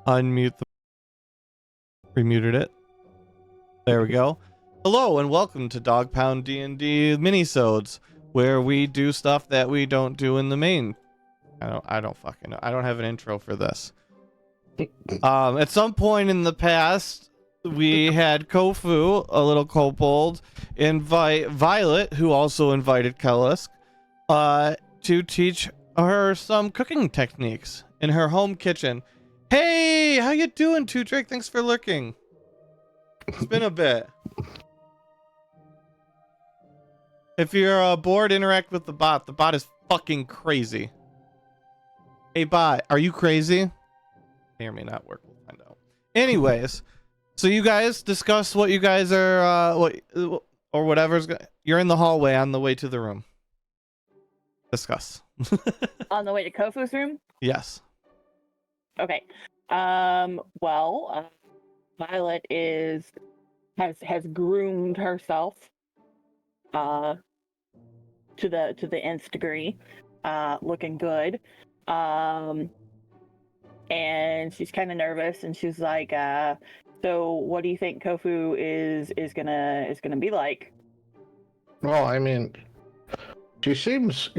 Unmute the... Remuted it. There we go. Hello and welcome to Dog Pound D&D Minisodes, where we do stuff that we don't do in the main. I don't fucking know. I don't have an intro for this. At some point in the past, we had Kofu, a little kobold, invite Violet, who also invited Kellisk, to teach her some cooking techniques in her home kitchen. Hey, how you doing, Two Drake? Thanks for lurking. It's been a bit. If you're bored, interact with the bot. The bot is fucking crazy. Hey bot, are you crazy? May or may not work. We'll find out. Anyways, so you guys discuss what you guys are, or whatever's. You're in the hallway on the way to the room. Discuss. On the way to Kofu's room? Yes. Okay. Well, Violet has groomed herself to the nth degree, looking good. And she's kind of nervous, and she's like, so what do you think Kofu is gonna be like? Well, I mean, she seems,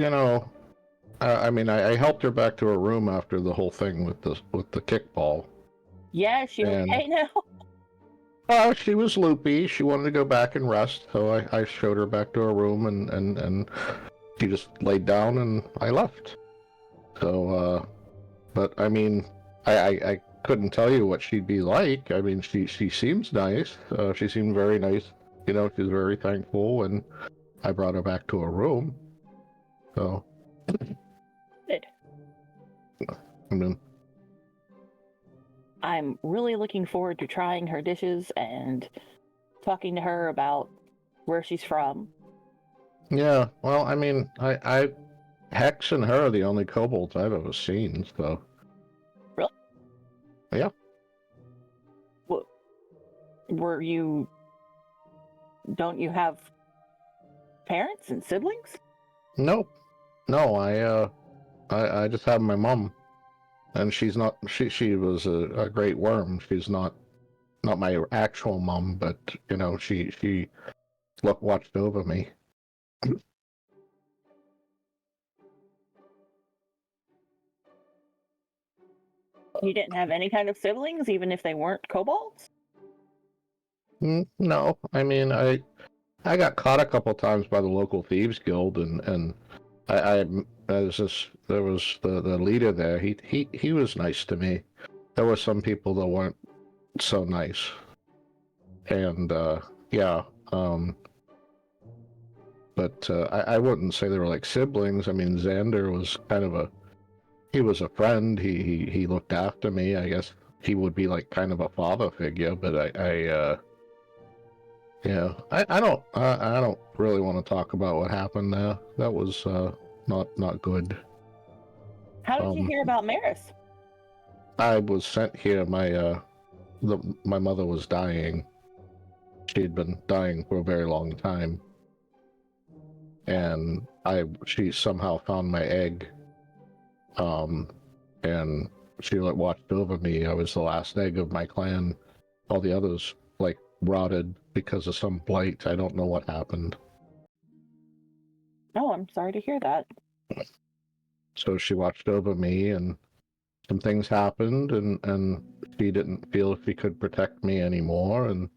I helped her back to her room after the whole thing with the kickball. Yeah, she okay now? She was loopy. She wanted to go back and rest, so I showed her back to her room, and she just laid down, and I left. So, but I mean, I couldn't tell you what she'd be like. I mean, she seems nice. She seemed very nice. She's very thankful, and I brought her back to her room. So. Good. I mean, I'm really looking forward to trying her dishes and talking to her about where she's from. Yeah, well, I mean, I Hex and her are the only kobolds I've ever seen, so. Really? Yeah. Well, don't you have parents and siblings? Nope. No, I just have my mom. And she's not, she was a great worm. She's not my actual mom, but, she watched over me. You didn't have any kind of siblings, even if they weren't kobolds? No, I mean, I got caught a couple times by the local thieves guild, and there was the leader there. He was nice to me. There were some people that weren't so nice, and yeah. But I wouldn't say they were like siblings. I mean, Xander was kind of he was a friend. He looked after me. I guess he would be like kind of a father figure. But yeah, I don't really want to talk about what happened there. That was not good. How did you hear about Maris? I was sent here. My mother was dying. She had been dying for a very long time, and she somehow found my egg. And she watched over me. I was the last egg of my clan. All the others rotted because of some blight. I don't know what happened. Oh, I'm sorry to hear that. So she watched over me, and some things happened, and she didn't feel she could protect me anymore, and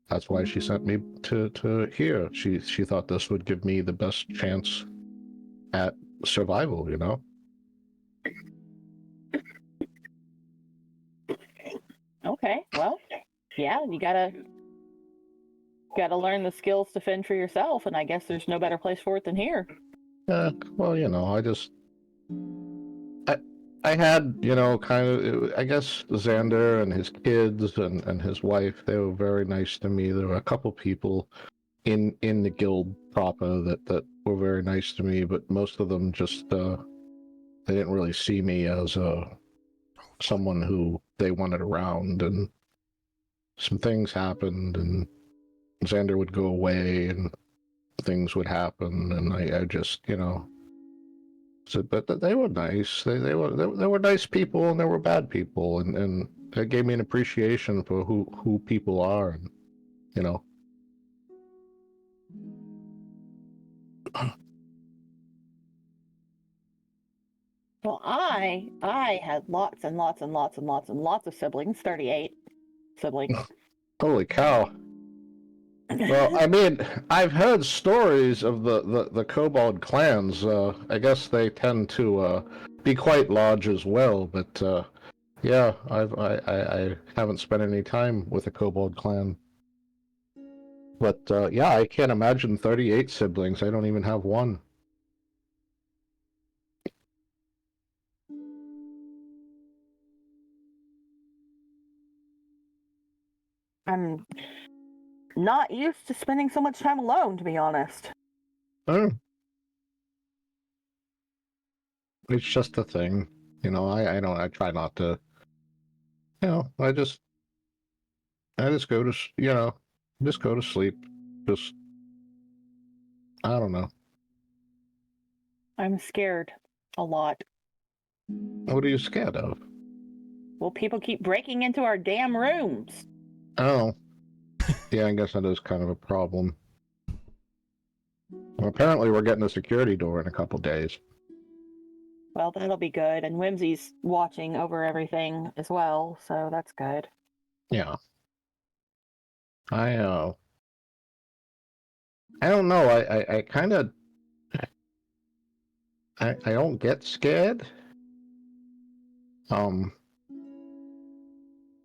that's why she sent me to here. She thought this would give me the best chance at survival, Okay, well, yeah, you gotta learn the skills to fend for yourself, and I guess there's no better place for it than here. Well, I had, kind of, I guess Xander and his kids and his wife, they were very nice to me. There were a couple people in the guild proper that were very nice to me, but most of them just, they didn't really see me as someone who they wanted around, and some things happened, and Xander would go away, and things would happen, and I just, So, but they were nice. They were nice people, and they were bad people, and it gave me an appreciation for who people are, and you know. Well, I had lots and lots and lots and lots and lots of siblings. 38 siblings. Holy cow! Well, I mean, I've heard stories of the kobold clans. I guess they tend to be quite large as well. But yeah, I haven't spent any time with a kobold clan. But yeah, I can't imagine 38 siblings. I don't even have one. I'm not used to spending so much time alone, to be honest. Oh, it's just a thing, you know. I try not to. You know, I just go to just go to sleep. Just I don't know. I'm scared a lot. What are you scared of? Well, people keep breaking into our damn rooms. Oh, yeah, I guess that is kind of a problem. Well, apparently we're getting a security door in a couple days. Well, that'll be good. And Whimsy's watching over everything as well, so that's good. Yeah. I don't know. I kind of I don't get scared. Um,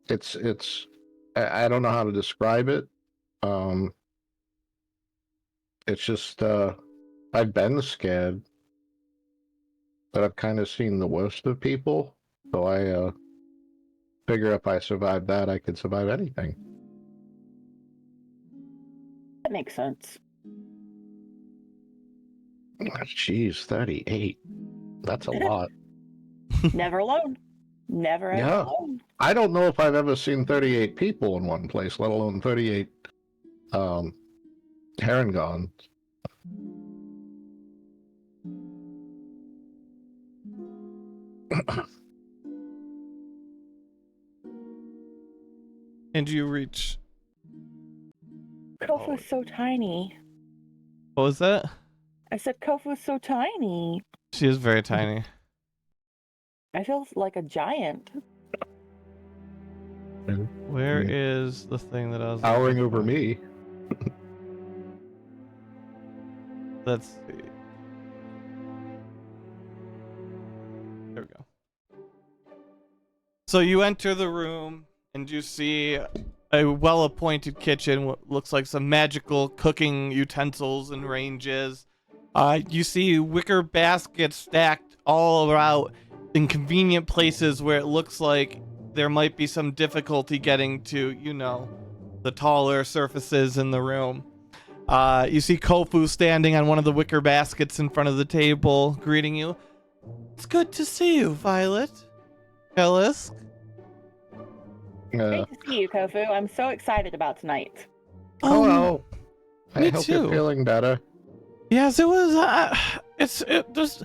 it's I don't know how to describe it. Um, it's just I've been scared, but I've kind of seen the worst of people. So I figure if I survive that, I could survive anything. That makes sense. Jeez, 38. That's a lot. Never alone. Never ever Yeah. alone. I don't know if I've ever seen 38 people in one place, let alone 38 Herringons. And you reach. Kofu's so tiny. What was that? I said Kofu's so tiny. She is very tiny. I feel like a giant. Where is the thing that I was Towering looking over for? me. Let's see. There we go. So you enter the room and you see a well-appointed kitchen, what looks like some magical cooking utensils and ranges. You see wicker baskets stacked all around in convenient places where it looks like there might be some difficulty getting to, you know, the taller surfaces in the room. You see Kofu standing on one of the wicker baskets in front of the table, greeting you. It's good to see you, Violet. Ellis. Great to see you, Kofu. I'm so excited about tonight. Hello. I me hope too. you're feeling better. Yes, it was. It just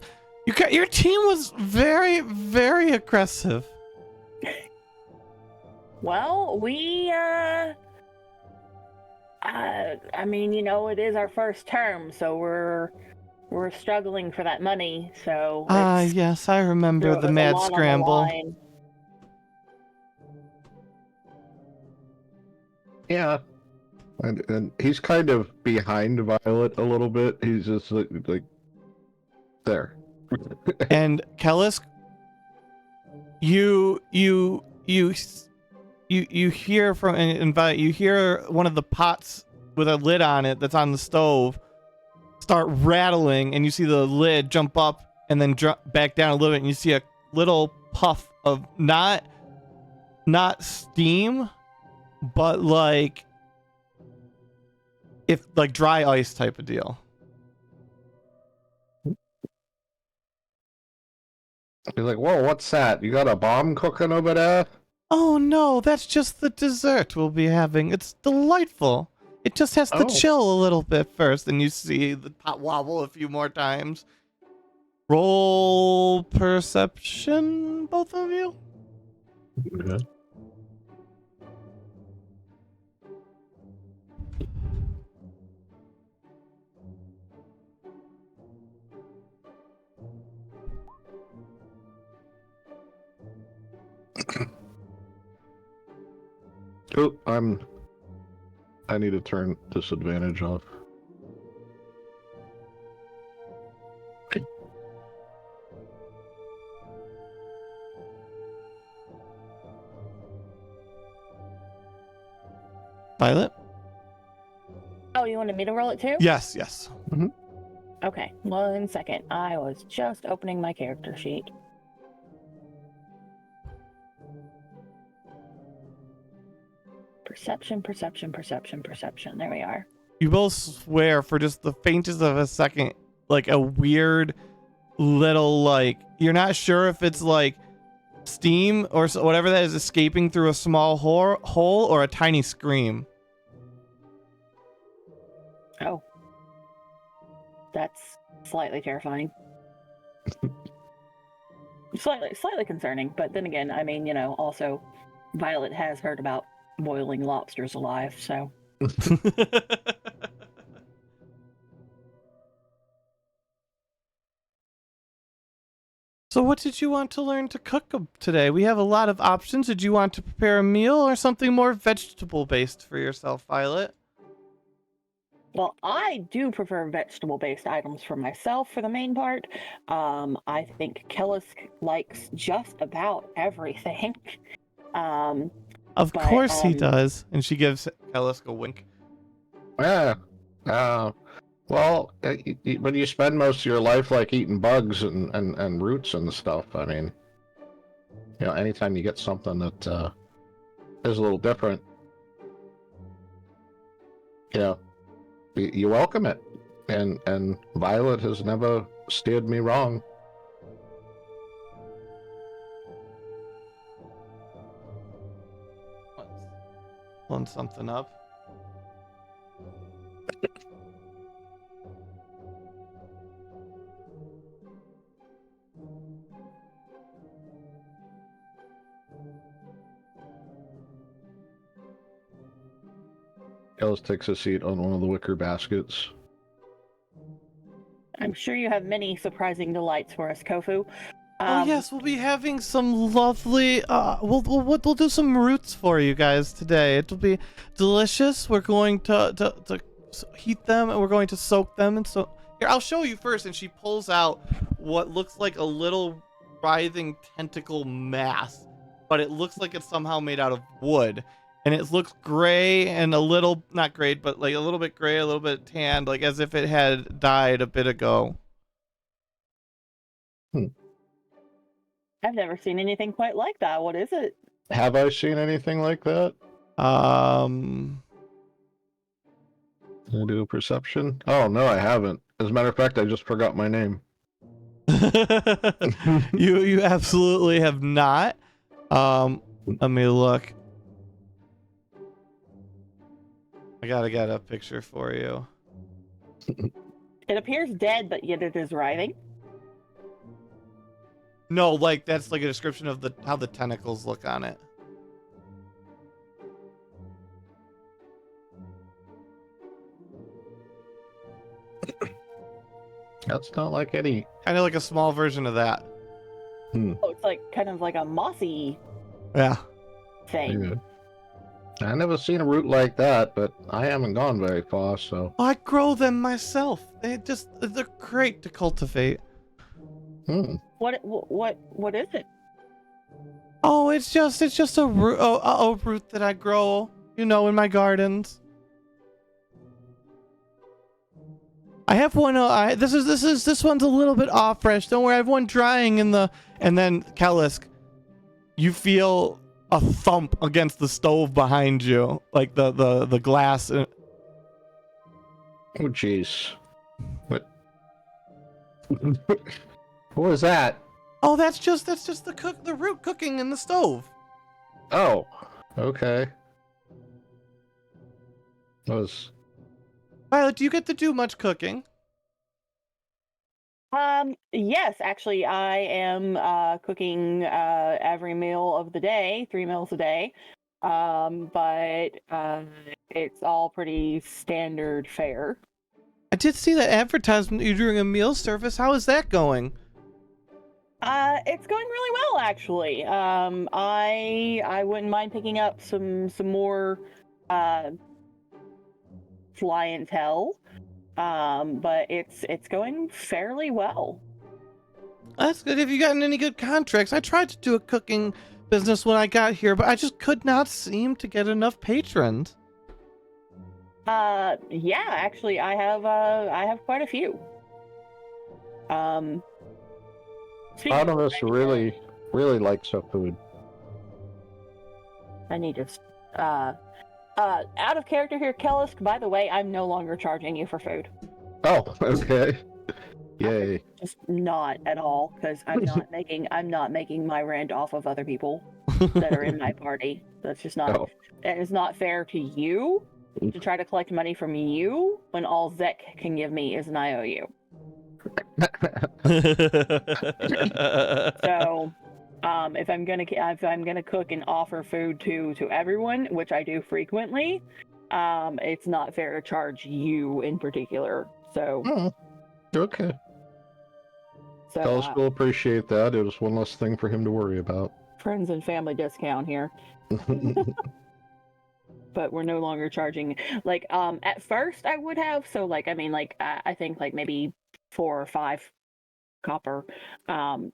your team was very, very aggressive. Well, we I mean, you know, it is our first term, so we're struggling for that money. So Yes, I remember there's the a mad lot on the scramble. line. Yeah. And he's kind of behind Violet a little bit. He's just like there. And Kellis, you hear from you hear one of the pots with a lid on it that's on the stove start rattling, and you see the lid jump up and then drop back down a little bit, and you see a little puff of not steam, but like dry ice type of deal. He's like, whoa, what's that? You got a bomb cooking over there? Oh no, that's just the dessert we'll be having. It's delightful. It just has to chill a little bit first, and you see the pot wobble a few more times. Roll perception, both of you. Okay. Oh, I need to turn disadvantage off. Violet? Oh, you wanted me to roll it too? Yes, yes. Okay, 1 second. I was just opening my character sheet. Perception, perception, perception, perception. There we are. You both swear for just the faintest of a second, like a weird little, like, you're not sure if it's like steam or whatever that is escaping through a small hole or a tiny scream. Oh. That's slightly terrifying. Slightly concerning, but then again, I mean, also Violet has heard about boiling lobsters alive, so. So what did you want to learn to cook today? We have a lot of options. Did you want to prepare a meal or something more vegetable based for yourself, Violet? Well, I do prefer vegetable-based items for myself for the main part. I think Kellisk likes just about everything. Of But, course he does. And she gives Kellisk a wink. Yeah. Well, when you spend most of your life like eating bugs and roots and stuff, I mean, anytime you get something that is a little different, you welcome it. And Violet has never steered me wrong. Pulling something up. Ellis takes a seat on one of the wicker baskets. I'm sure you have many surprising delights for us, Kofu. Oh yes, we'll be having some lovely. We'll do some roots for you guys today. It'll be delicious. We're going to heat them and we're going to soak them. And so here, I'll show you first. And she pulls out what looks like a little writhing tentacle mass, but it looks like it's somehow made out of wood. And it looks gray and a little, not gray, but like a little bit gray, a little bit tanned, like as if it had died a bit ago. I've never seen anything quite like that. What is it? Have I seen anything like that? Can I do a perception? Oh, no, I haven't. As a matter of fact, I just forgot my name. You absolutely have not. Let me look. I gotta get a picture for you. It appears dead, but yet it is writhing. No, like that's like a description of how the tentacles look on it. That's not like any. Kind of like a small version of that. Oh, it's like kind of like a mossy Yeah. thing. Yeah. I never seen a root like that, but I haven't gone very far, so. I grow them myself. They're great to cultivate. What is it? Oh, it's just a root, a root that I grow, in my gardens. I have one. This one's a little bit off fresh. Don't worry, I have one drying in the. And then Kellisk, you feel a thump against the stove behind you, like the glass. Oh, jeez. What? What was that? Oh, that's just the root cooking in the stove. Oh, okay. That was. Violet, do you get to do much cooking? Yes, actually, I am cooking every meal of the day, 3 meals a day. But it's all pretty standard fare. I did see that advertisement you're doing a meal service. How is that going? It's going really well, actually. I wouldn't mind picking up some more uh clientele. But it's going fairly well. That's good. Have you gotten any good contracts? I tried to do a cooking business when I got here, but I just could not seem to get enough patrons. Yeah, actually, I have quite a few. A lot of us really likes our food. I need to out of character here, Kellisk. By the way, I'm no longer charging you for food. Oh, okay. Yay. Just not at all, because I'm not making my rent off of other people that are in my party. That's just not. Oh. It is not fair to you to try to collect money from you when all Zek can give me is an IOU. So, if I'm gonna cook and offer food to everyone, which I do frequently, it's not fair to charge you in particular. So, Okay. so Ellis will appreciate that. It was one less thing for him to worry about. friends and family discount here. But we're no longer charging like at first I would have, so like I mean like I think like maybe 4 or 5 copper, but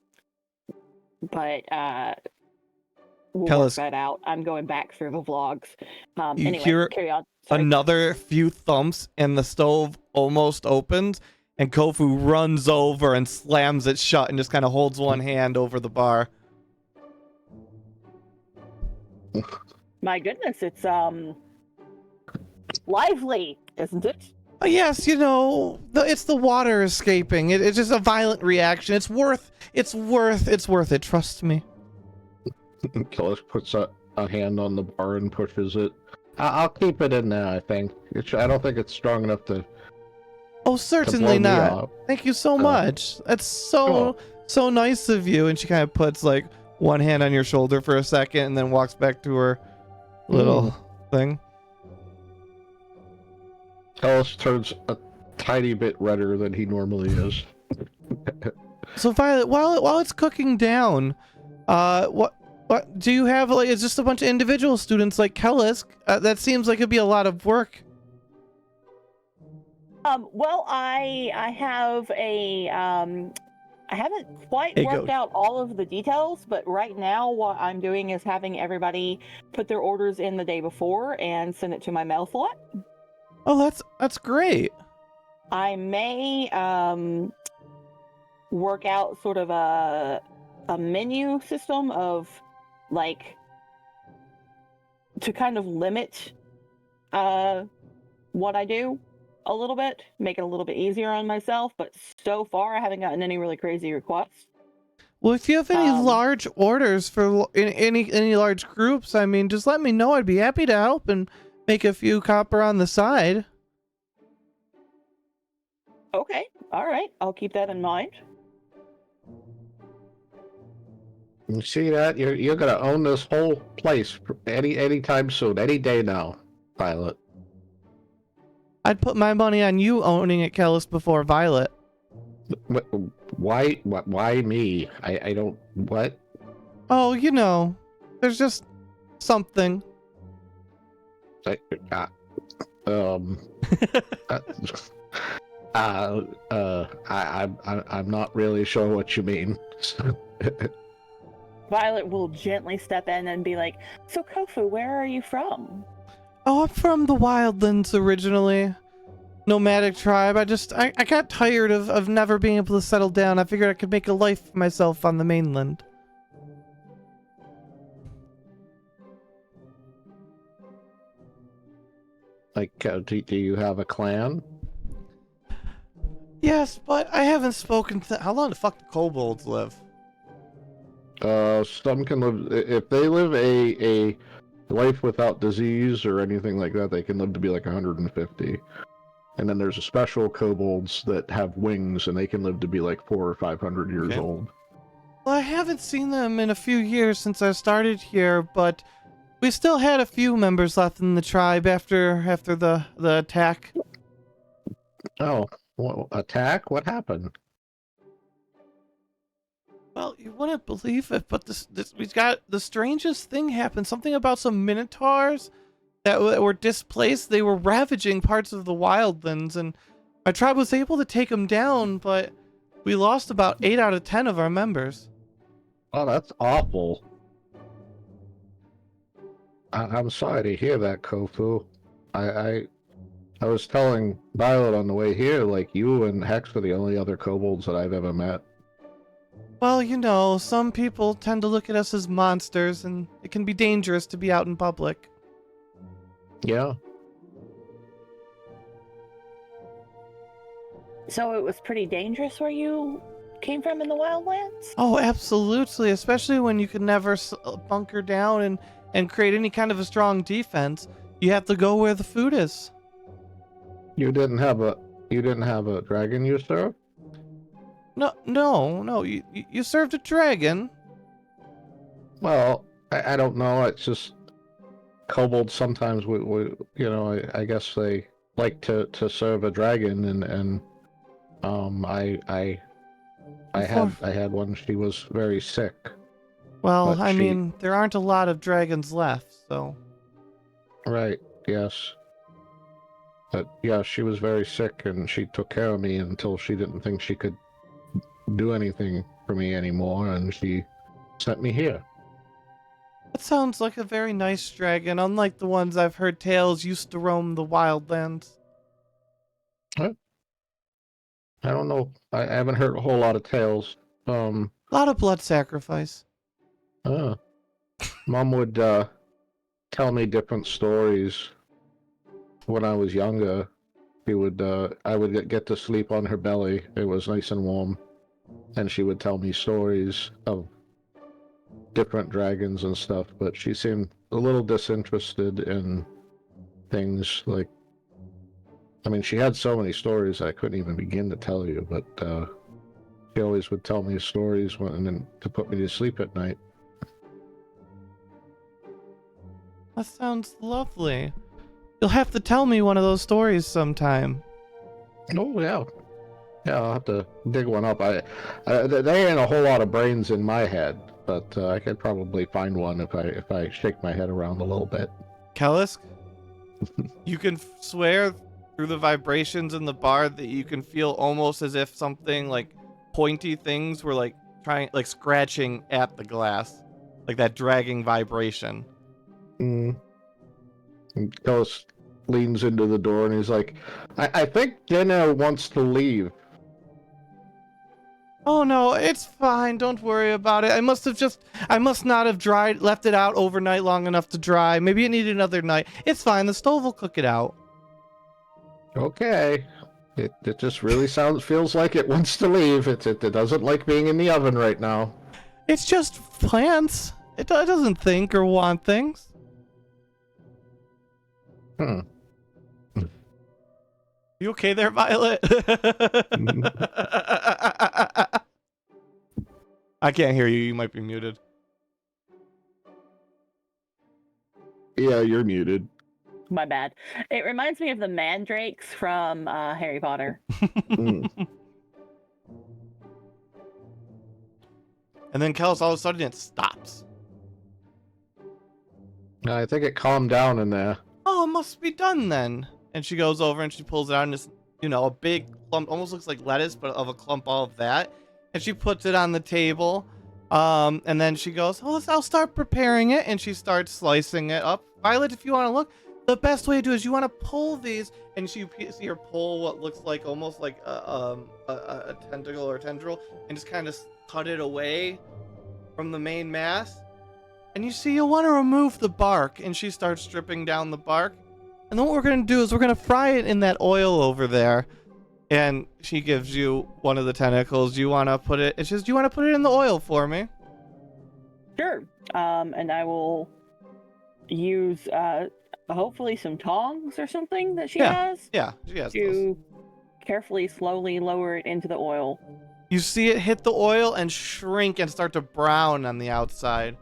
we'll Tell work us, that out. I'm going back through the vlogs. you Anyway, hear carry on. Sorry. another few thumps and the stove almost opens and Kofu runs over and slams it shut and just kind of holds one hand over the bar. My goodness, it's lively, isn't it? Yes, you know, it's the water escaping. It's just a violent reaction. It's worth it. Trust me. Killis puts a hand on the bar and pushes it. I'll keep it in there, I think. I don't think it's strong enough to... Oh, certainly blow me not. up. Thank you so much. That's so nice of you. And she kind of puts like one hand on your shoulder for a second and then walks back to her little thing. Ellis turns a tiny bit redder than he normally is. So Violet, while it's cooking down, what do you have? Like, it's just a bunch of individual students like Kellisk. That seems like it'd be a lot of work. Well, I have a I haven't quite worked out all of the details, but right now what I'm doing is having everybody put their orders in the day before and send it to my mail slot. Oh, that's great. I may work out sort of a menu system of like to kind of limit what I do a little bit, make it a little bit easier on myself, but so far I haven't gotten any really crazy requests. Well, if you have any large orders for any large groups, I mean, just let me know. I'd be happy to help and make a few copper on the side. Okay, all right, I'll keep that in mind. You see that? You're gonna own this whole place anytime soon, any day now, Violet. I'd put my money on you owning it, Kellis, before Violet. Why me? I don't... What? Oh, you know, there's just something. I'm not really sure what you mean. Violet will gently step in and be like, "So Kofu, where are you from?" Oh, I'm from the Wildlands originally. Nomadic tribe. I got tired of never being able to settle down. I figured I could make a life for myself on the mainland. Like, do you have a clan? Yes, but I haven't spoken to... How long the fuck do kobolds live? Some can live... If they live a life without disease or anything like that, they can live to be like 150. And then there's a special kobolds that have wings, and they can live to be like 400 or 500 years Okay. old. Well, I haven't seen them in a few years since I started here, but we still had a few members left in the tribe after the attack. Oh, well, attack? What happened? Well, you wouldn't believe it, but we got the strangest thing happened. Something about some minotaurs that were displaced. They were ravaging parts of the wildlands, and our tribe was able to take them down, but we lost about 8 out of 10 of our members. Oh, that's awful. I'm sorry to hear that, Kofu. I was telling Violet on the way here, like, you and Hex are the only other kobolds that I've ever met. Well, you know, some people tend to look at us as monsters, and it can be dangerous to be out in public. Yeah. So it was pretty dangerous where you came from in the wildlands? Oh, absolutely, especially when you can never bunker down and create any kind of a strong defense. You have to go where the food is. You didn't have a dragon you served? No. You served a dragon. Well, I don't know. It's just kobolds sometimes we you know, I guess they like to serve a dragon, and I had one. She was very sick. Well, But I mean, there aren't a lot of dragons left, so. Right, yes. But yeah, she was very sick, and she took care of me until she didn't think she could do anything for me anymore, and she sent me here. That sounds like a very nice dragon, unlike the ones I've heard tales used to roam the wildlands. I don't know. I haven't heard a whole lot of tales. A lot of blood sacrifice. Mom would tell me different stories when I was younger. I would get to sleep on her belly. It was nice and warm, and she would tell me stories of different dragons and stuff. But she seemed a little disinterested in things like. I mean, she had so many stories I couldn't even begin to tell you. But she always would tell me stories to put me to sleep at night. That sounds lovely. You'll have to tell me one of those stories sometime. Oh yeah, I'll have to dig one up. There ain't a whole lot of brains in my head, but I could probably find one if I shake my head around a little bit. Kellisk, you can swear through the vibrations in the bar that you can feel almost as if something like pointy things were like scratching at the glass, like that dragging vibration. And Ghost leans into the door and he's like, I think Jenna wants to leave. Oh no, it's fine. Don't worry about it. I must not have left it out overnight long enough to dry. Maybe it needed another night. It's fine. The stove will cook it out. Okay. It just really feels like it wants to leave. It doesn't like being in the oven right now. It's just plants. It doesn't think or want things. You okay there, Violet? I can't hear you. You might be muted. Yeah, you're muted. My bad. It reminds me of the mandrakes from Harry Potter. And then Kellis, all of a sudden it stops. I think it calmed down in there. Oh, it must be done then. And she goes over and she pulls it out, and it's, a big clump, almost looks like lettuce, but of a clump all of that. And she puts it on the table. And then she goes, I'll start preparing it. And she starts slicing it up. Violet, if you want to look, the best way to do it is you want to pull these, and you see her pull what looks like almost like a tentacle or tendril, and just kind of cut it away from the main mass. And you see, you'll want to remove the bark, and she starts stripping down the bark. And then what we're going to do is we're going to fry it in that oil over there. And she gives you one of the tentacles. Do you want to put it? It's just, do you want to put it in the oil for me? Sure. And I will use hopefully some tongs or something that she Yeah. has Yeah, she has those. to carefully, slowly lower it into the oil. You see it hit the oil and shrink and start to brown on the outside.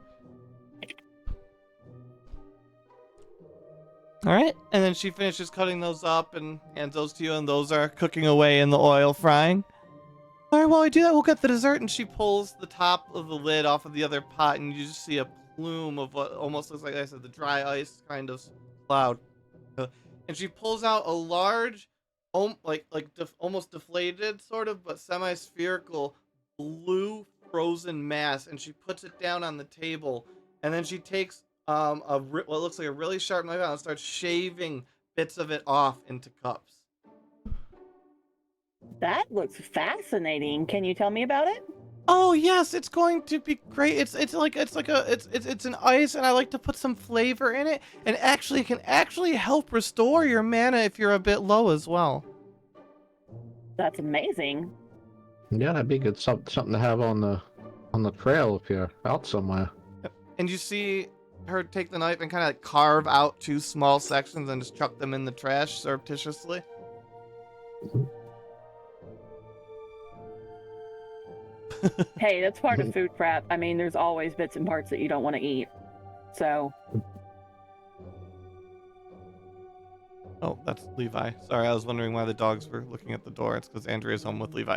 All right, and then she finishes cutting those up and hands those to you, and those are cooking away in the oil, frying. All right, while I do that, we'll get the dessert, and she pulls the top of the lid off of the other pot, and you just see a plume of what almost looks like I said, the dry ice kind of cloud. And she pulls out a large, almost deflated sort of, but semi-spherical blue frozen mass, and she puts it down on the table, and then she takes what looks like a really sharp knife out and starts shaving bits of it off into cups. That looks fascinating. Can you tell me about it? Oh yes, it's going to be great. It's an ice, and I like to put some flavor in it, and it can actually help restore your mana if you're a bit low as well. That's amazing. Yeah, that'd be good. Something to have on the trail if you're out somewhere. And you see her take the knife and kind of like carve out 2 small sections and just chuck them in the trash surreptitiously. Hey, that's part of food prep. I mean, there's always bits and parts that you don't want to eat. So. Oh, that's Levi. Sorry, I was wondering why the dogs were looking at the door. It's because Andrea's home with Levi.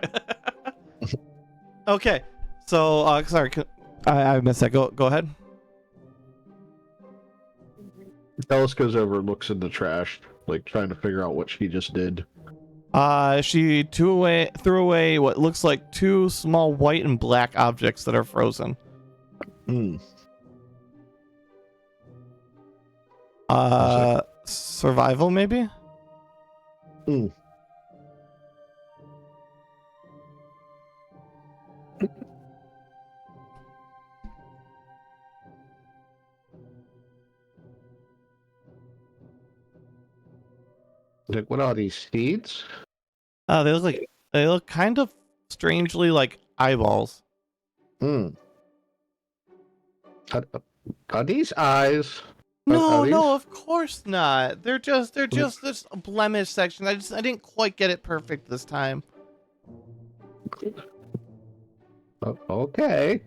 Okay, so sorry, I missed that. Go ahead. Alice goes over and looks in the trash, like trying to figure out what she just did. She threw away what looks like 2 small white and black objects that are frozen. Survival maybe? Like, what are these seeds? They look kind of strangely like eyeballs. Are these eyes? No, of course not. They're just this blemish section. I didn't quite get it perfect this time. Okay.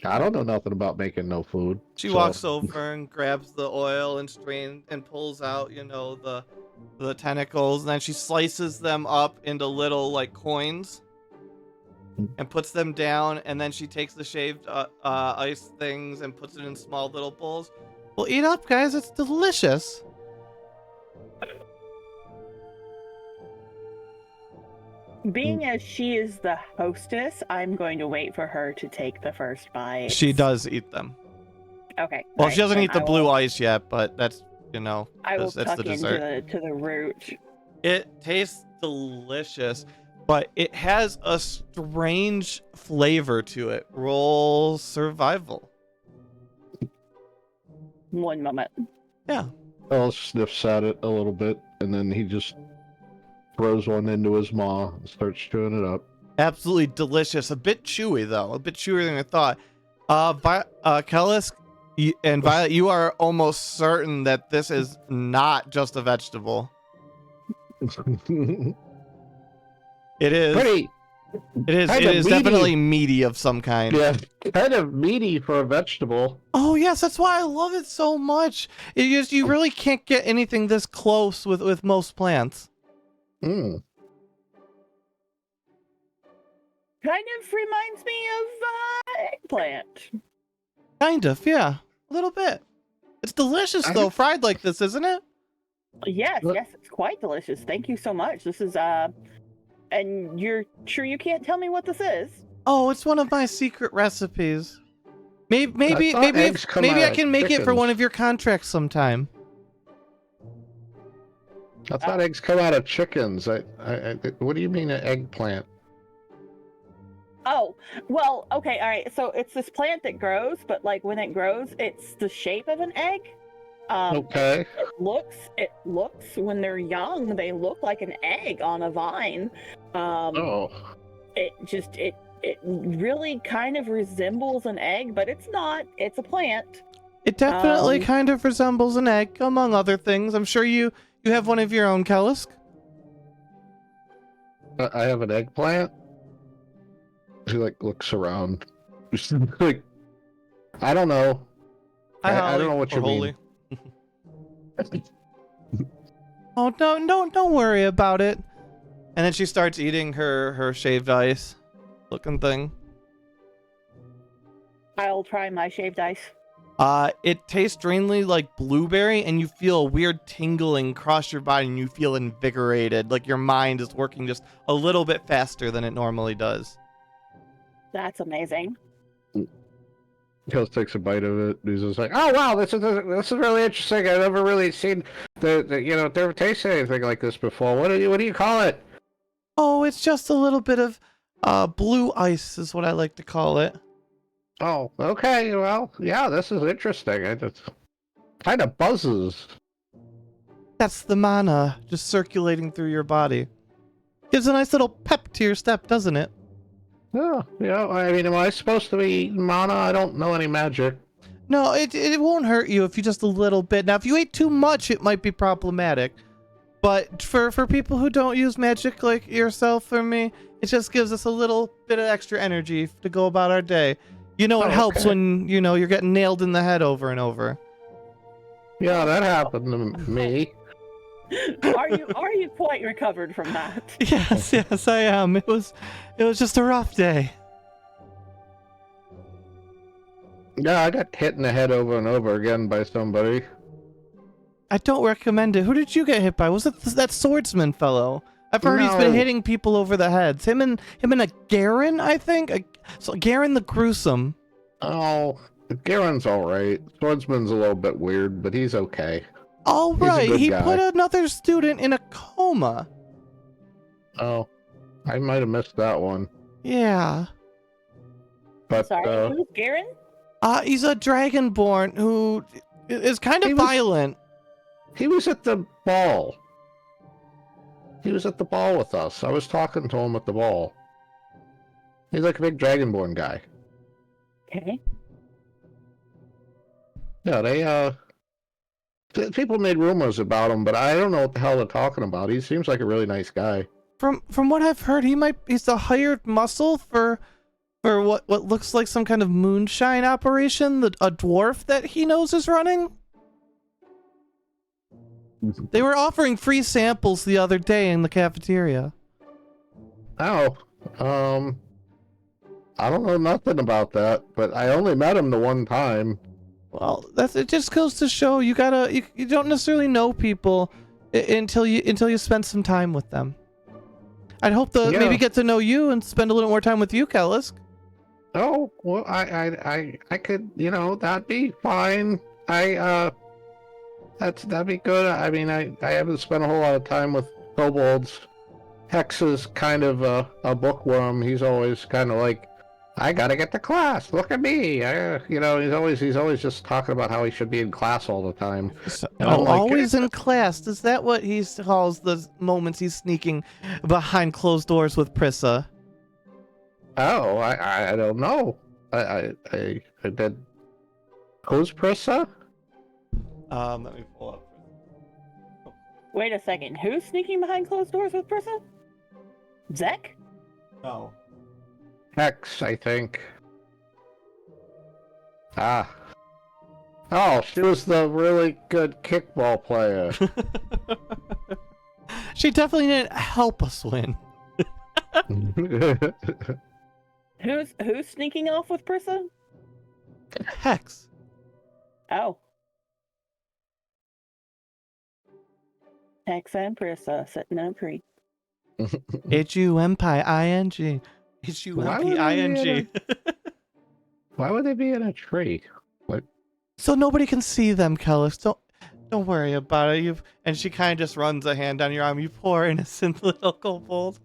I don't know nothing about making no food. She walks over and grabs the oil and strain and pulls out, the tentacles, and then she slices them up into little like coins and puts them down, and then she takes the shaved ice things and puts it in small little bowls. Well, eat up, guys. It's delicious. Being as she is the hostess, I'm going to wait for her to take the first bite. She does eat them. Okay. Well, she doesn't eat the blue ice yet, but that's, I will that's tuck the dessert. into the root. It tastes delicious, but it has a strange flavor to it. Roll survival. 1 moment. Yeah. Earl sniffs at it a little bit, and then he just throws one into his maw and starts chewing it up. Absolutely delicious. A bit chewy, though. A bit chewier than I thought. Kellis and Violet, you are almost certain that this is not just a vegetable. It is. Pretty. It is definitely meaty of some kind. Yeah, kind of meaty for a vegetable. Oh yes, that's why I love it so much. You really can't get anything this close with most plants. Kind of reminds me of eggplant. Kind of, yeah. A little bit. It's delicious though, fried like this, isn't it? Yes, it's quite delicious. Thank you so much. This is and you're sure you can't tell me what this is? Oh, it's one of my secret recipes. Maybe I can make it for one of your contracts sometime. I thought eggs come out of chickens. What do you mean an eggplant? Oh, well, okay, all right. So it's this plant that grows, but like when it grows, it's the shape of an egg. Okay. It looks when they're young, they look like an egg on a vine. it really kind of resembles an egg, but it's not. It's a plant. It definitely kind of resembles an egg, among other things. I'm sure you have one of your own, Kellisk. I have an eggplant. She like looks around. Like, I don't know. I don't know what you mean. Oh no, don't worry about it. And then she starts eating her shaved ice looking thing. I'll try my shaved ice. It tastes strangely like blueberry, and you feel a weird tingling across your body, and you feel invigorated, like your mind is working just a little bit faster than it normally does. That's amazing. Kels takes a bite of it. He's just like, "Oh wow, this is really interesting. I've never really seen never tasted anything like this before. What do you call it?" Oh, it's just a little bit of blue ice is what I like to call it. Oh, okay. Well, yeah, this is interesting. It kind of buzzes. That's the mana just circulating through your body. Gives a nice little pep to your step, doesn't it? Oh, yeah. I mean, am I supposed to be eating mana? I don't know any magic. No, it won't hurt you if you just a little bit. Now, if you ate too much, it might be problematic. But for people who don't use magic like yourself or me, it just gives us a little bit of extra energy to go about our day. You know, it helps when, you're getting nailed in the head over and over. Yeah, that happened to me. Are you quite recovered from that? Yes, I am. It was just a rough day. Yeah, I got hit in the head over and over again by somebody. I don't recommend it. Who did you get hit by? Was it that swordsman fellow? I've heard he's been hitting people over the heads. Him and a Garen, I think. So Garen the Gruesome. Oh, Garen's all right. Swordsman's a little bit weird, but he's okay. All right, he guy. put another student in a coma. Oh, I might have missed that one. Yeah. But sorry, who's Garen? He's a dragonborn who is kind of violent. He was at the ball. He was at the ball with us. I was talking to him at the ball. He's like a big dragonborn guy. Okay. Yeah, people made rumors about him, but I don't know what the hell they're talking about. He seems like a really nice guy. From what I've heard, he's the hired muscle for what looks like some kind of moonshine operation that a dwarf that he knows is running. They were offering free samples the other day in the cafeteria. Oh, I don't know nothing about that, but I only met him the one time. Well, it just goes to show you don't necessarily know people until you spend some time with them. I'd hope to maybe get to know you and spend a little more time with you, Kellisk. Oh, well, I could, that'd be fine. That'd be good. I mean, I haven't spent a whole lot of time with kobolds. Hex is kind of a bookworm. He's always kind of like, I gotta get to class. Look at me. He's always just talking about how he should be in class all the time. Always in class. Is that what he calls the moments he's sneaking behind closed doors with Prissa? Oh, I don't know. I did. Who's Prissa? Let me pull up. Wait a second. Who's sneaking behind closed doors with Prissa? Zek? No. Hex, I think. Ah. Oh, she was the really good kickball player. She definitely didn't help us win. Who's sneaking off with Prissa? Hex. Oh. Hex and Prissa sitting in a tree. H-U-M-P-I-N-G. H-U-M-P-I-N-G. Why would they be in a tree? What? So nobody can see them, Kellis. Don't worry about it. And she kind of just runs a hand down your arm. You poor innocent little kobold.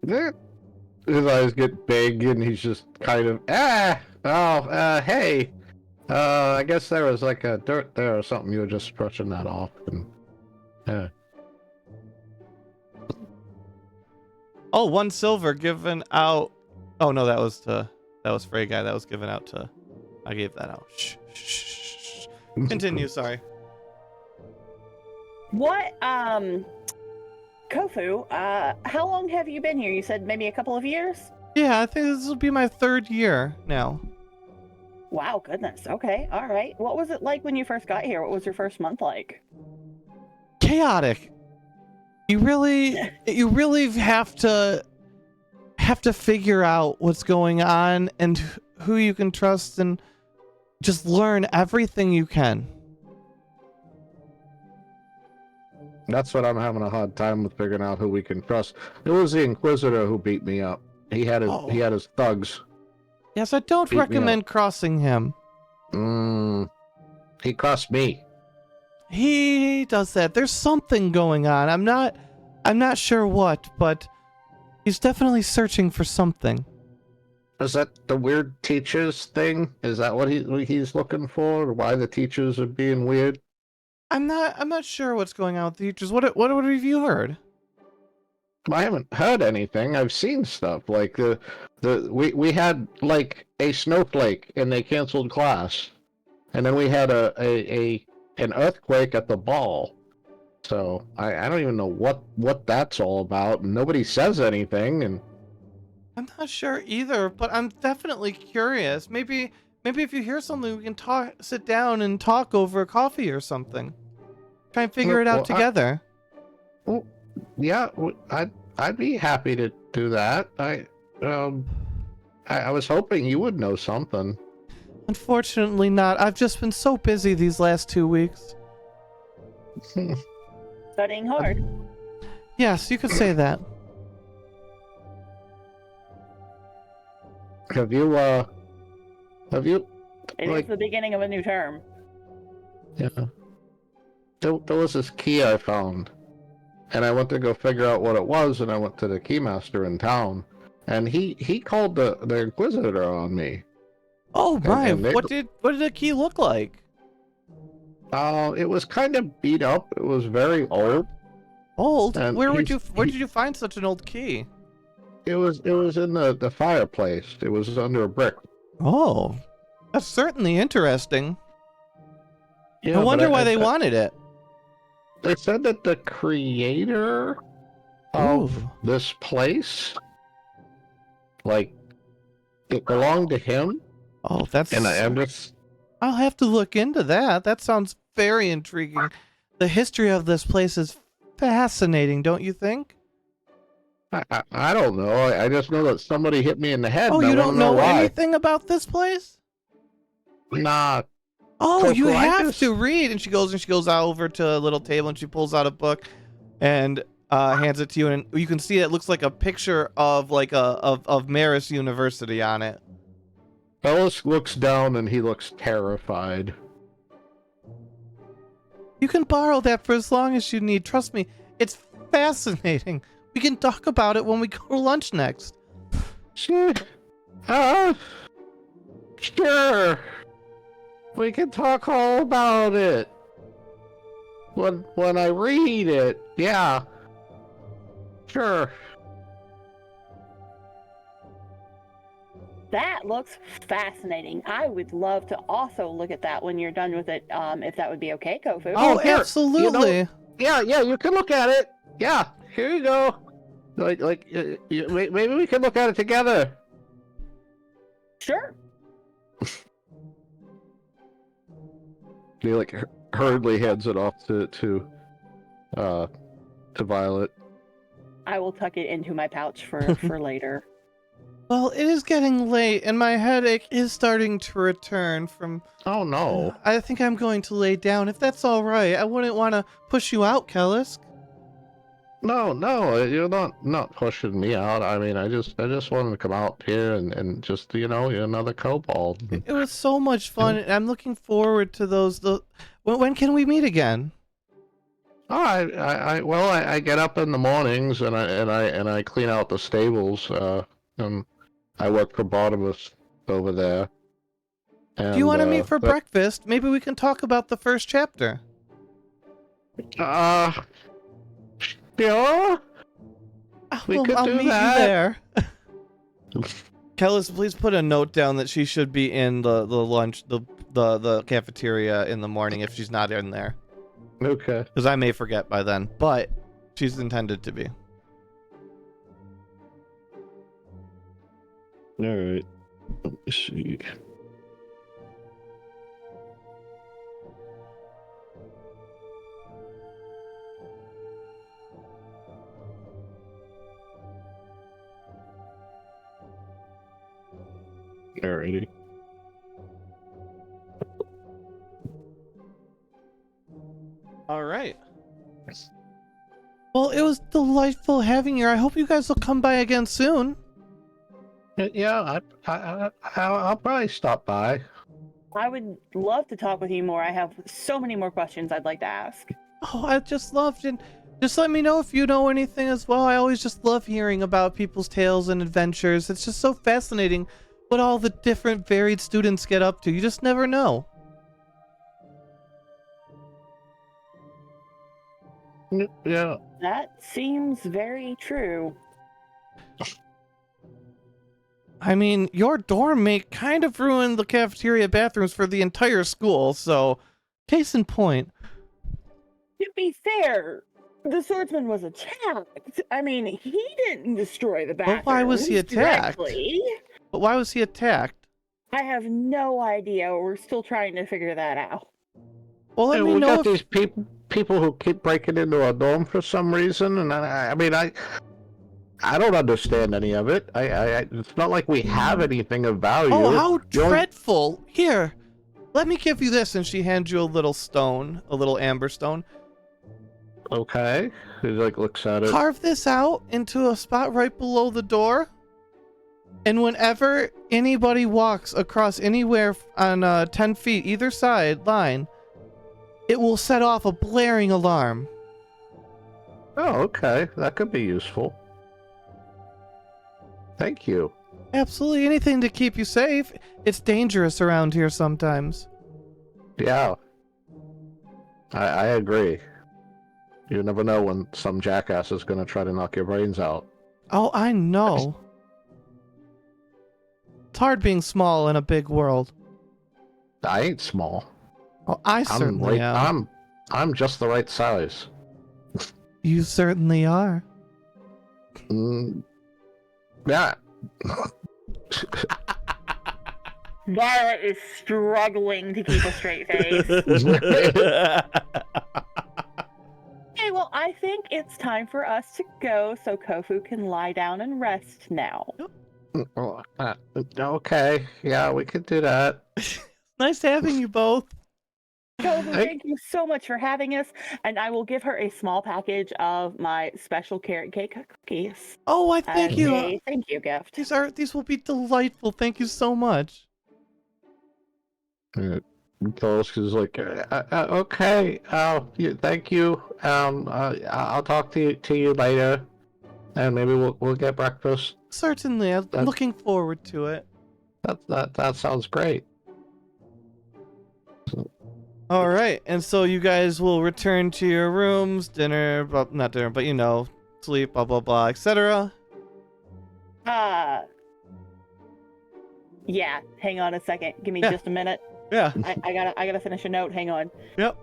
His eyes get big and he's just kind of, hey. I guess there was like a dirt there or something. You were just brushing that off. And, Oh, 1 silver given out. Oh no, that was for a guy that was given out to. I gave that out. Shh, shh, shh, shh. Continue. Sorry. What, Kofu, how long have you been here? You said maybe a couple of years? Yeah, I think this will be my 3rd year now. Wow, goodness. Okay, all right. What was it like when you first got here? What was your first month like? Chaotic. You really have to figure out what's going on and who you can trust and just learn everything you can. That's what I'm having a hard time with, figuring out who we can trust. It was the Inquisitor who beat me up. He had his thugs. Yes, I don't recommend crossing him. He crossed me. He does that. There's something going on. I'm not sure what, but he's definitely searching for something. Is that the weird teachers thing? Is that what he's looking for? Or why the teachers are being weird? I'm not sure what's going on with the teachers. What have you heard? I haven't heard anything. I've seen stuff like we had like a snowflake and they canceled class, and then we had an earthquake at the ball. So I don't even know what that's all about. Nobody says anything, and I'm not sure either, but I'm definitely curious. Maybe if you hear something, we can sit down and talk over coffee or something. Try and figure it out together. Yeah, I'd be happy to do that. I was hoping you would know something. Unfortunately not. I've just been so busy these last 2 weeks. Studying hard. Yes, you could say that. Have you It is the beginning of a new term. Yeah. There was this key I found, and I went to go figure out what it was, and I went to the keymaster in town, and he called the Inquisitor on me. Oh my! What did the key look like? It was kind of beat up. It was very old. Old? Where did you find such an old key? It was in the fireplace. It was under a brick. Oh, that's certainly interesting. Yeah, I wonder why they wanted it. They said that the creator of this place, like, it belonged to him. Oh, that's... And I'm just... I'll have to look into that. That sounds very intriguing. The history of this place is fascinating, don't you think? I don't know. I just know that somebody hit me in the head. Oh, you don't know why. anything about this place? Nah. Oh, you have to read. And she goes out over to a little table and she pulls out a book and hands it to you, and you can see it looks like a picture of of Maris University on it. Ellis looks down and he looks terrified. You can borrow that for as long as you need. Trust me, it's fascinating. We can talk about it when we go to lunch next. Sure. Sure. We can talk all about it. When I read it, yeah. Sure. That looks fascinating. I would love to also look at that when you're done with it, if that would be okay, Kofu. Oh, absolutely. Yeah, you can look at it. Yeah, here you go. Maybe we can look at it together. Sure. He hurriedly hands it off to Violet. I will tuck it into my pouch for later. Well, it is getting late, and my headache is starting to return from... Oh, no. I think I'm going to lay down, if that's all right. I wouldn't want to push you out, Kellisk. No, you're not pushing me out. I mean, I just wanted to come out here and just, another kobold. It was so much fun, and I'm looking forward to those... When can we meet again? Oh, I get up in the mornings and I clean out the stables. And I work for Barnabas over there. And, do you want to meet for breakfast? Maybe we can talk about the first chapter. Sure. I'll meet you there. Kellis, please put a note down that she should be in the lunch, the cafeteria in the morning if she's not in there. Okay. Because I may forget by then, but she's intended to be. All right. Let me see. Alrighty. All right. Well, it was delightful having you. I hope you guys will come by again soon. Yeah, I'll probably stop by. I would love to talk with you more. I have so many more questions I'd like to ask. Oh, I just loved it. Just let me know if you know anything as well. I always just love hearing about people's tales and adventures. It's just so fascinating what all the different varied students get up to. You just never know. Yeah. That seems very true. I mean, your dorm mate kind of ruined the cafeteria bathrooms for the entire school, so case in point. To be fair, the swordsman was attacked. I mean, he didn't destroy the bathrooms. But why was he attacked? Directly. But why was he attacked? I have no idea. We're still trying to figure that out. Well, let me we know got these people who keep breaking into our dorm for some reason, and I mean, I don't understand any of it. It's not like we have anything of value. Oh, how dreadful! Here, let me give you this, and she hands you a little stone, a little amber stone. Okay. He like looks at it. Carve this out into a spot right below the door, and whenever anybody walks across anywhere on 10 feet either side line, it will set off a blaring alarm. Oh, okay. That could be useful. Thank you. Absolutely anything to keep you safe. It's dangerous around here sometimes. Yeah. I agree. You never know when some jackass is going to try to knock your brains out. Oh, I know. It's hard being small in a big world. I ain't small. Oh, I certainly am. I'm just the right size. You certainly are. Yeah. Violet is struggling to keep a straight face. Okay, well, I think it's time for us to go so Kofu can lie down and rest now. Okay, yeah, we could do that. Nice having you both. Kofu, thank you so much for having us, and I will give her a small package of my special carrot cake cookies. Oh, I thank you. A thank you gift. These will be delightful. Thank you so much. Nicholas is like, okay, thank you. I'll talk to you later, and maybe we'll get breakfast. Certainly, I'm looking forward to it. That sounds great. All right, and so you guys will return to your rooms, dinner, not dinner, but you know, sleep, blah blah blah, etc. Yeah. Hang on a second. Give me just a minute. Yeah. I gotta finish a note. Hang on. Yep.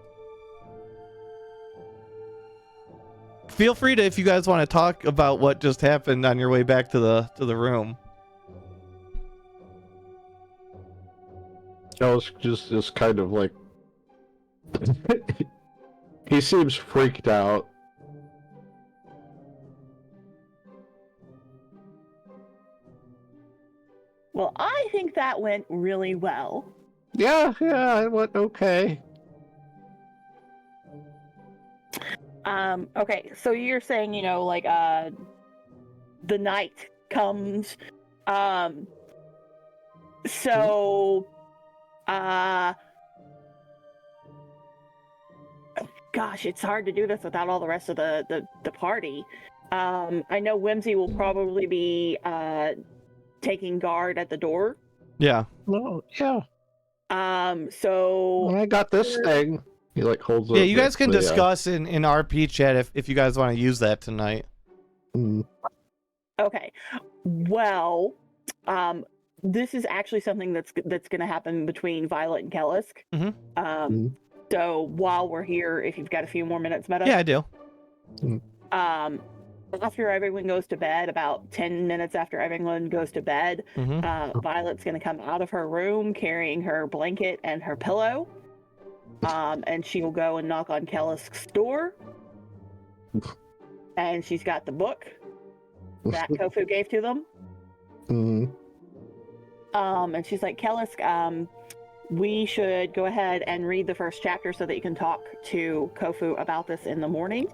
Feel free to, if you guys want to talk about what just happened on your way back to the room. Joe's just kind of like he seems freaked out. Well, I think that went really well. Yeah, it went okay. Okay, so you're saying, like, the night comes, gosh, it's hard to do this without all the rest of the party. I know Whimsy will probably be, taking guard at the door. Yeah. No, yeah. So When I got this thing, he like holds. Yeah, you guys can discuss in RP chat if you guys want to use that tonight. Okay. Well, this is actually something that's going to happen between Violet and Kellisk. So while we're here, if you've got a few more minutes, Meta. Yeah, I do. After everyone goes to bed, about 10 minutes after everyone goes to bed, Violet's going to come out of her room carrying her blanket and her pillow. And she will go and knock on Kellisk's door. And she's got the book that Kofu gave to them. And she's like, Kellisk, we should go ahead and read the first chapter so that you can talk to Kofu about this in the morning.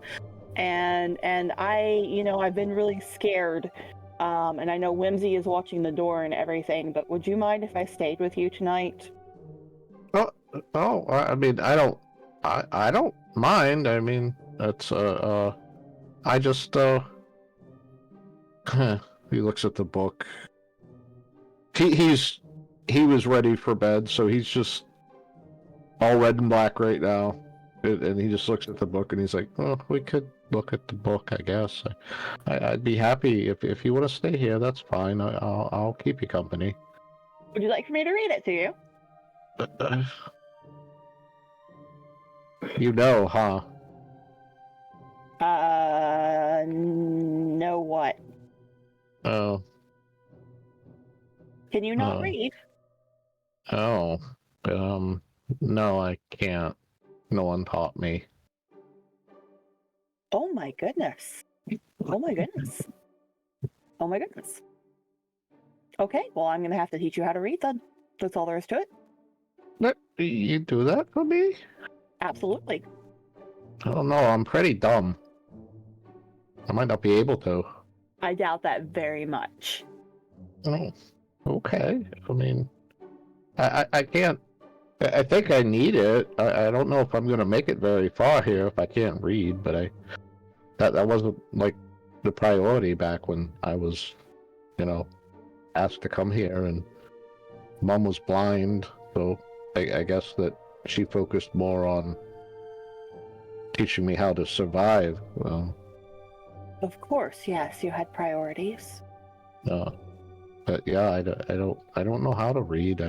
And I, I've been really scared. And I know Whimsy is watching the door and everything, but would you mind if I stayed with you tonight? Oh, I mean, I don't mind. I mean, that's, I just, he looks at the book. He was ready for bed, so he's just all red and black right now. And he just looks at the book and he's like, "Oh, we could look at the book, I guess. I'd be happy if you want to stay here. That's fine. I'll keep you company." Would you like for me to read it to you? You know, huh? No what? Oh. Can you not read? Oh. No, I can't. No one taught me. Oh my goodness. Oh my goodness. Oh my goodness. Okay, well, I'm going to have to teach you how to read then. That's all there is to it. You do that for me? Absolutely. I don't know, I'm pretty dumb. I might not be able to. I doubt that very much. Oh, okay. I mean, I can't. I think I need it. I don't know if I'm going to make it very far here if I can't read, but that wasn't like the priority back when I was, asked to come here, and Mom was blind, so I guess that she focused more on teaching me how to survive. Of course, yes, you had priorities. But yeah, I don't know how to read.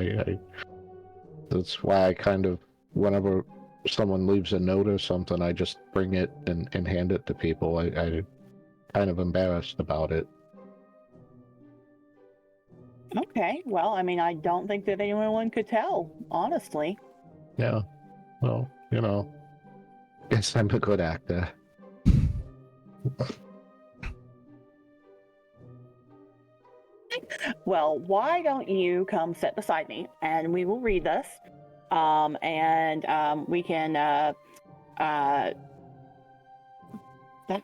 That's why I kind of, whenever someone leaves a note or something, I just bring it and hand it to people. I'm kind of embarrassed about it. Okay, well, I mean, I don't think that anyone could tell, honestly. Yeah, well, guess I'm a good actor. Well, why don't you come sit beside me and we will read this, and we can, that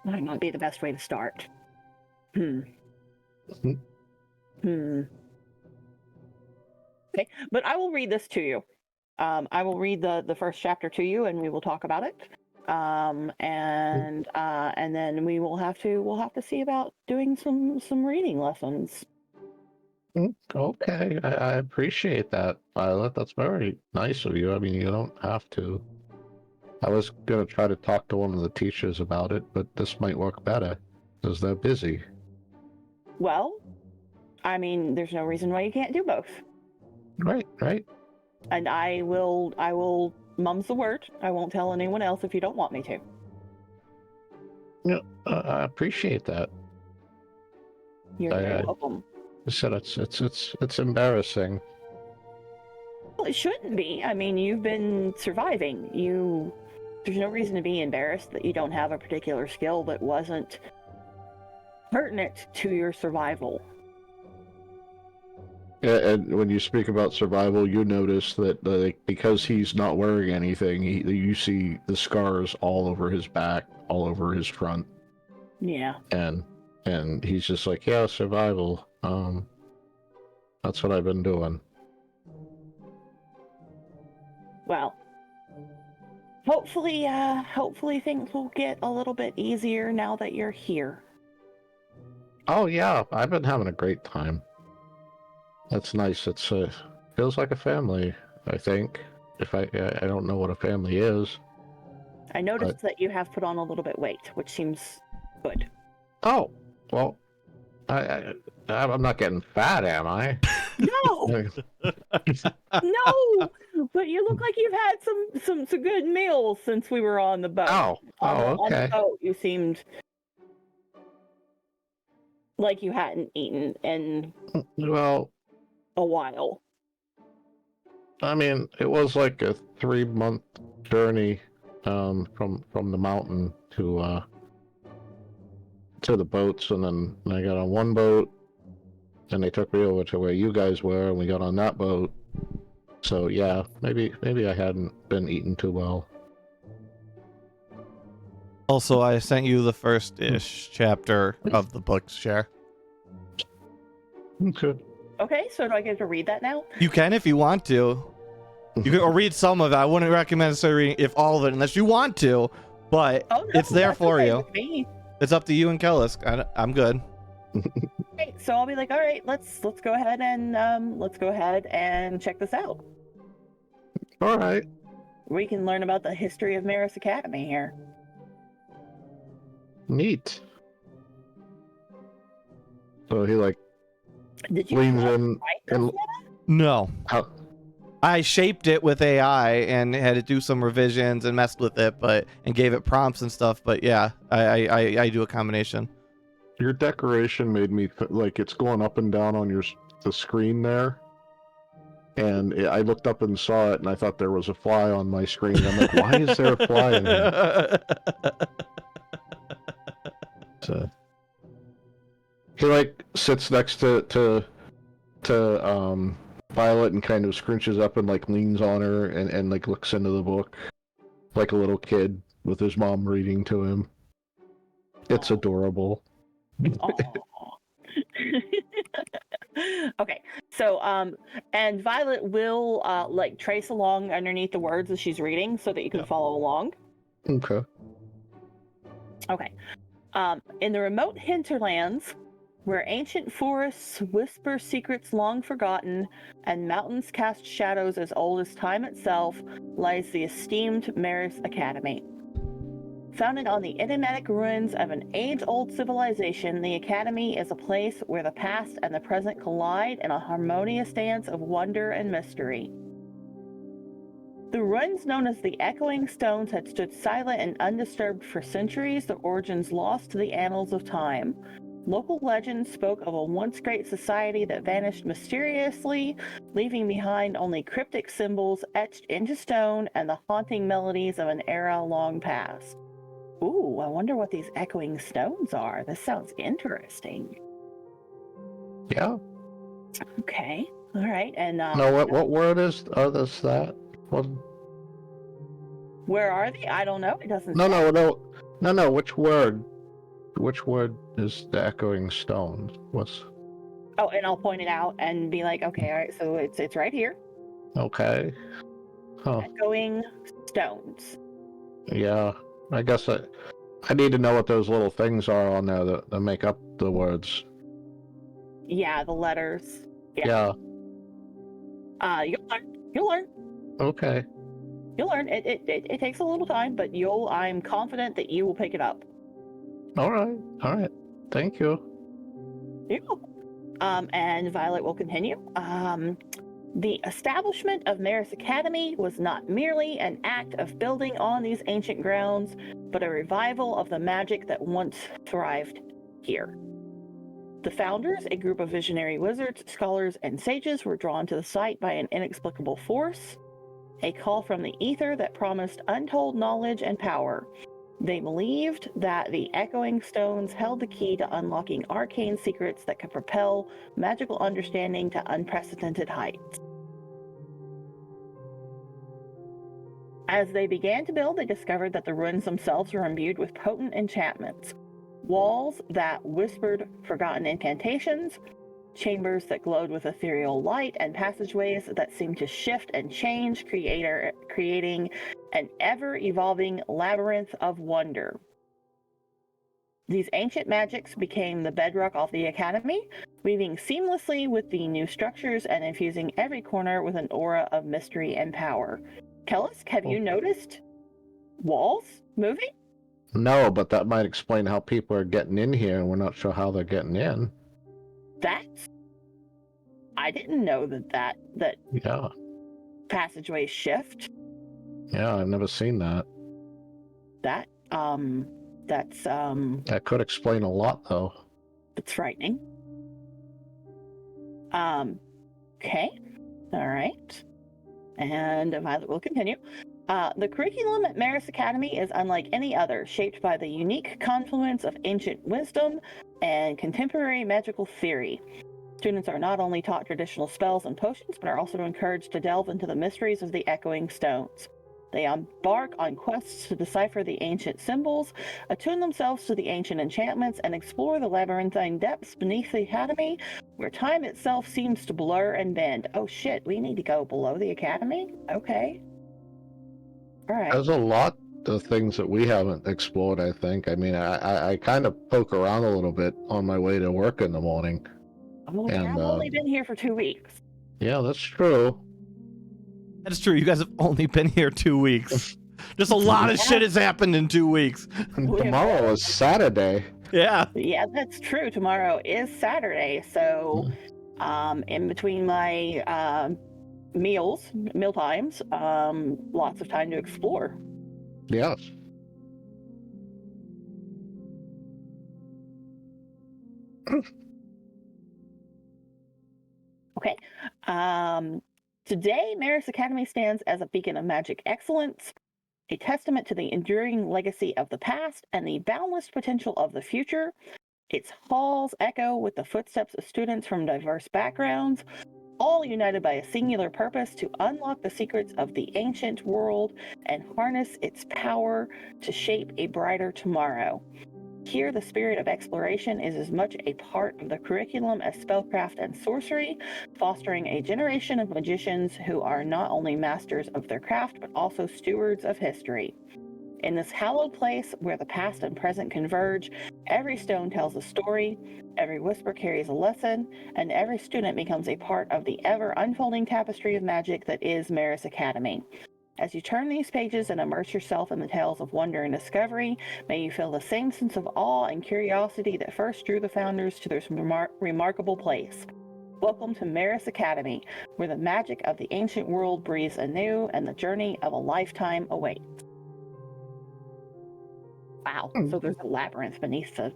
might not be the best way to start. Okay, but I will read this to you. I will read the first chapter to you and we will talk about it. And then we'll have to see about doing some reading lessons. Okay, I appreciate that, Violet. That's very nice of you. I mean, you don't have to. I was going to try to talk to one of the teachers about it, but this might work better, because they're busy. Well, I mean, there's no reason why you can't do both. Right. And I will mum's the word. I won't tell anyone else if you don't want me to. Yeah, I appreciate that. You're very welcome. I said it's embarrassing. Well, it shouldn't be. I mean, you've been surviving. There's no reason to be embarrassed that you don't have a particular skill that wasn't pertinent to your survival. And when you speak about survival, you notice that because he's not wearing anything, you see the scars all over his back, all over his front. Yeah. And he's just like, yeah, survival. That's what I've been doing. Well, hopefully things will get a little bit easier now that you're here. Oh yeah, I've been having a great time. That's nice. It's feels like a family, I think. If I don't know what a family is. I noticed that you have put on a little bit weight, which seems good. Oh, well, I'm not getting fat, am I? No, no. But you look like you've had some good meals since we were on the boat. On the Okay. boat, you seemed like you hadn't eaten in Well, a while. I mean, it was like a 3-month journey from the mountain to the boats, and then I got on one boat, and they took me over to where you guys were, and we got on that boat. So yeah, maybe I hadn't been eating too well. Also, I sent you the first-ish chapter of the book, share. Okay. Okay, so do I get to read that now? You can if you want to. You can or read some of it. I wouldn't recommend necessarily reading if all of it unless you want to, but Oh, no, it's there that's for okay you. with me. It's up to you and Kellis. I'm good. Okay, so I'll be like, all right, let's go ahead and check this out. All right. We can learn about the history of Maris Academy here. Neat. So he like Did you leans write in this and yet? No. how, I shaped it with AI and had to do some revisions and messed with it, and gave it prompts and stuff. But yeah, I do a combination. your decoration made me like it's going up and down on the screen there. And I looked up and saw it, and I thought there was a fly on my screen. And I'm like, why is there a fly in here? So he like sits next to Violet and kind of scrunches up and like leans on her and like looks into the book like a little kid with his mom reading to him. It's adorable. Okay, so and Violet will like trace along underneath the words as she's reading so that you can follow along. Okay. Okay. In the remote hinterlands, where ancient forests whisper secrets long forgotten and mountains cast shadows as old as time itself, lies the esteemed Maris Academy. Founded on the enigmatic ruins of an age-old civilization, the Academy is a place where the past and the present collide in a harmonious dance of wonder and mystery. The ruins known as the Echoing Stones had stood silent and undisturbed for centuries, their origins lost to the annals of time. Local legends spoke of a once great society that vanished mysteriously, leaving behind only cryptic symbols etched into stone and the haunting melodies of an era long past. Ooh, I wonder what these echoing stones are. This sounds interesting. Yeah. Okay. All right. And No, what word is that? What? Where are they? I don't know. It doesn't. No. Which word? Which word is the echoing stone? What's? Oh, and I'll point it out and be like, okay, all right. So it's right here. Okay. Huh. Echoing stones. Yeah. I guess I need to know what those little things are on there that make up the words. Yeah, the letters. Yeah. You'll learn. You'll learn. Okay. You'll learn. It takes a little time, but I'm confident that you will pick it up. All right. Thank you. You're welcome. And Violet will continue. The establishment of Maris Academy was not merely an act of building on these ancient grounds, but a revival of the magic that once thrived here. The founders, a group of visionary wizards, scholars, and sages, were drawn to the site by an inexplicable force, a call from the ether that promised untold knowledge and power. They believed that the echoing stones held the key to unlocking arcane secrets that could propel magical understanding to unprecedented heights. As they began to build, they discovered that the ruins themselves were imbued with potent enchantments. Walls that whispered forgotten incantations, chambers that glowed with ethereal light, and passageways that seemed to shift and change, creating an ever-evolving labyrinth of wonder. These ancient magics became the bedrock of the Academy, weaving seamlessly with the new structures and infusing every corner with an aura of mystery and power. Kellis, have you noticed walls moving? No, but that might explain how people are getting in here, and we're not sure how they're getting in. That's... I didn't know that Yeah. passageways shift. Yeah, I've never seen that. That That could explain a lot, though. it's frightening. Okay. All right. And Violet will continue. The curriculum at Maris Academy is unlike any other, shaped by the unique confluence of ancient wisdom and contemporary magical theory. Students are not only taught traditional spells and potions, but are also encouraged to delve into the mysteries of the echoing stones. They embark on quests to decipher the ancient symbols, attune themselves to the ancient enchantments, and explore the labyrinthine depths beneath the academy, where time itself seems to blur and bend. Oh shit, we need to go below the academy? Okay. All right. There's a lot of things that we haven't explored, I think. I mean, I kind of poke around a little bit on my way to work in the morning. I've only been here for 2 weeks. Yeah, that's true. That's true. You guys have only been here 2 weeks. Just a lot of shit has happened in 2 weeks. And tomorrow is Saturday. Yeah. Yeah, that's true. Tomorrow is Saturday, so in between my meal times, lots of time to explore. Yes. Okay. Today, Maris Academy stands as a beacon of magic excellence, a testament to the enduring legacy of the past and the boundless potential of the future. Its halls echo with the footsteps of students from diverse backgrounds, all united by a singular purpose to unlock the secrets of the ancient world and harness its power to shape a brighter tomorrow. Here, the spirit of exploration is as much a part of the curriculum as spellcraft and sorcery, fostering a generation of magicians who are not only masters of their craft, but also stewards of history. In this hallowed place where the past and present converge, every stone tells a story, every whisper carries a lesson, and every student becomes a part of the ever-unfolding tapestry of magic that is Maris Academy. As you turn these pages and immerse yourself in the tales of wonder and discovery, may you feel the same sense of awe and curiosity that first drew the founders to this remarkable place. Welcome to Maris Academy, where the magic of the ancient world breathes anew and the journey of a lifetime awaits. Wow, so there's a labyrinth beneath the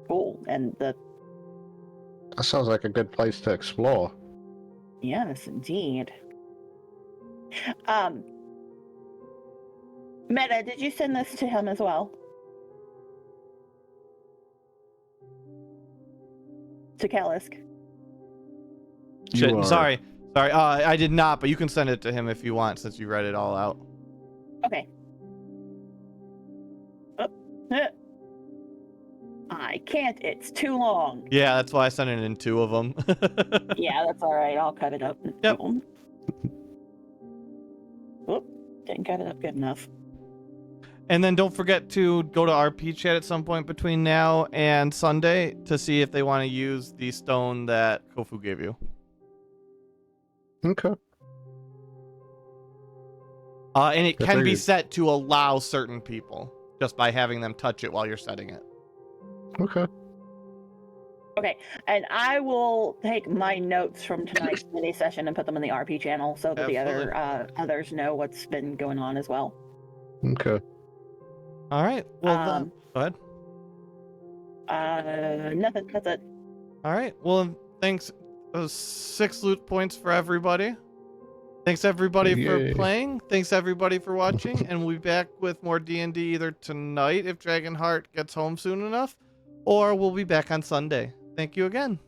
pool, and the... That sounds like a good place to explore. Yes, indeed. Meta, did you send this to him as well? To Kalisk? Shit, sorry. I did not, but you can send it to him if you want, since you read it all out. Okay. I can't. It's too long. Yeah, that's why I sent it in 2 of them. Yeah, that's all right. I'll cut it up. Yep. Oop, didn't cut it up good enough. And then don't forget to go to RP chat at some point between now and Sunday to see if they want to use the stone that Kofu gave you. Okay. And it can be set to allow certain people just by having them touch it while you're setting it. Okay. Okay, and I will take my notes from tonight's mini session and put them in the RP channel so that Absolutely. the others know what's been going on as well. Okay. All right. Well, go ahead. Nothing. That's it. All right. Well, thanks. 6 loot points for everybody. Thanks everybody for playing. Thanks everybody for watching, and we'll be back with more D&D either tonight if Dragonheart gets home soon enough, or we'll be back on Sunday. Thank you again.